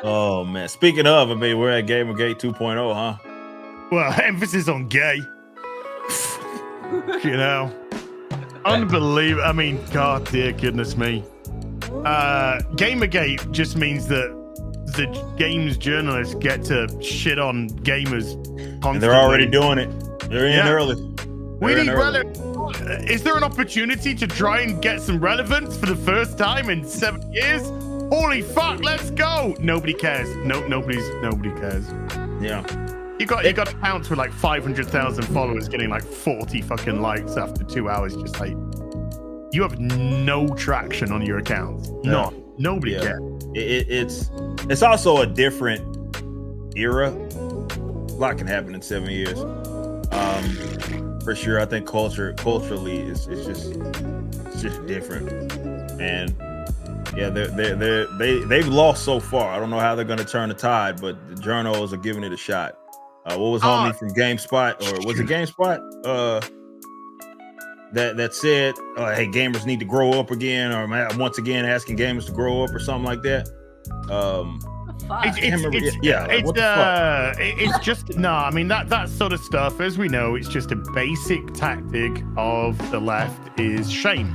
Oh man. Speaking of, I mean, we're at GamerGate 2.0, huh? Well, emphasis on gay. You know, unbelievable. I mean, God, dear goodness me. Gamergate just means that the games journalists get to shit on gamers constantly. And they're already doing it. They're in early. We need relevance. Is there an opportunity to try and get some relevance for the first time in 7 years? Holy fuck, let's go! Nobody cares. Nobody cares. Yeah. You got accounts with like 500,000 followers getting like 40 fucking likes after 2 hours. Just like, you have no traction on your accounts. No, nobody cares. It's also a different era. A lot can happen in 7 years. For sure, I think culturally, it's just different. And yeah, they've lost so far. I don't know how they're gonna turn the tide, but the journals are giving it a shot. What was homie from GameSpot, or was it GameSpot? That said, hey, gamers need to grow up again, or once again asking gamers to grow up, or something like that. It's just no. I mean that sort of stuff, as we know, it's just a basic tactic of the left is shame.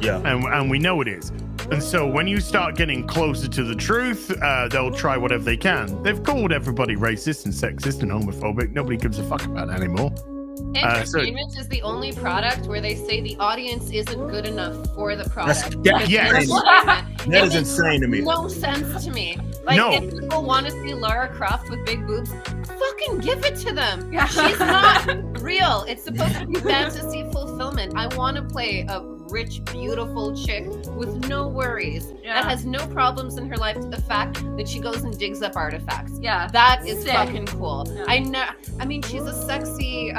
Yeah, and we know it is. And so when you start getting closer to the truth, they'll try whatever they can. They've called everybody racist and sexist and homophobic. Nobody gives a fuck about that anymore. Entertainment is the only product where they say the audience isn't good enough for the product. That is insane to me. No sense to me. Like, if people want to see Lara Croft with big boobs, fucking give it to them. She's not real. It's supposed to be fantasy fulfillment. I want to play a rich, beautiful chick with no worries, that has no problems in her life, to the fact that she goes and digs up artifacts. Yeah, that is fucking cool. Yeah. I mean, she's a sexy,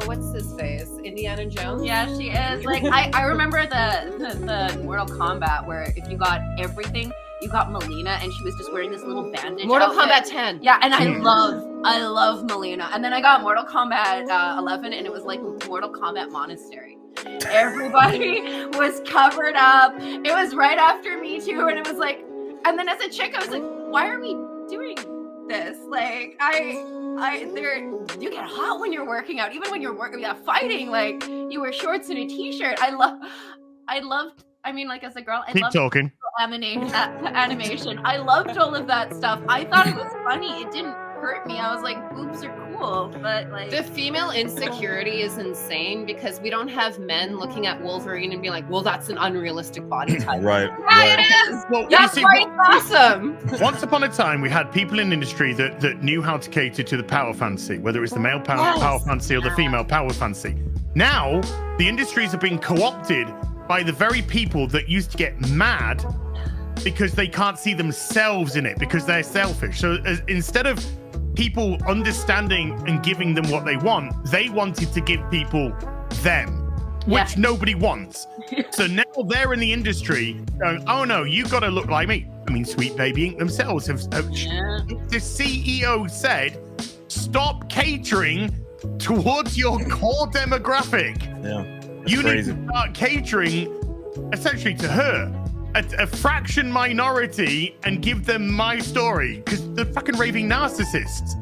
what's his face? Indiana Jones? Yeah, she is. Like, I remember the Mortal Kombat where if you got everything, you got Melina, and she was just wearing this little bandage. Mortal Kombat 10. Yeah, and I love Melina. And then I got Mortal Kombat 11, and it was like Mortal Kombat Monastery. Everybody was covered up. It was right after Me Too, and it was like, and then as a chick, I was like, why are we doing this? Like, you get hot when you're working out, even when you're fighting. Like, you wear shorts and a t-shirt. I loved. I mean, like, as a girl, I loved talking. Animation. I loved all of that stuff. I thought it was funny. It didn't hurt me. I was like, boobs are cool, but like, the female insecurity is insane because we don't have men looking at Wolverine and be like, well, that's an unrealistic body type. Right. Yeah, it is. Well, that's awesome. Once upon a time, we had people in the industry that knew how to cater to the power fantasy, whether it was the male power fantasy or the female power fantasy. Now, the industries are being co-opted by the very people that used to get mad because they can't see themselves in it because they're selfish. So instead of people understanding and giving them what they want, they wanted to give people them, which nobody wants. So now they're in the industry going, oh no, you got to look like me. I mean, Sweet Baby Inc. themselves the CEO said, stop catering towards your core demographic. Yeah. You need to start catering essentially to her, a fraction minority, and give them my story, because they're fucking raving narcissists.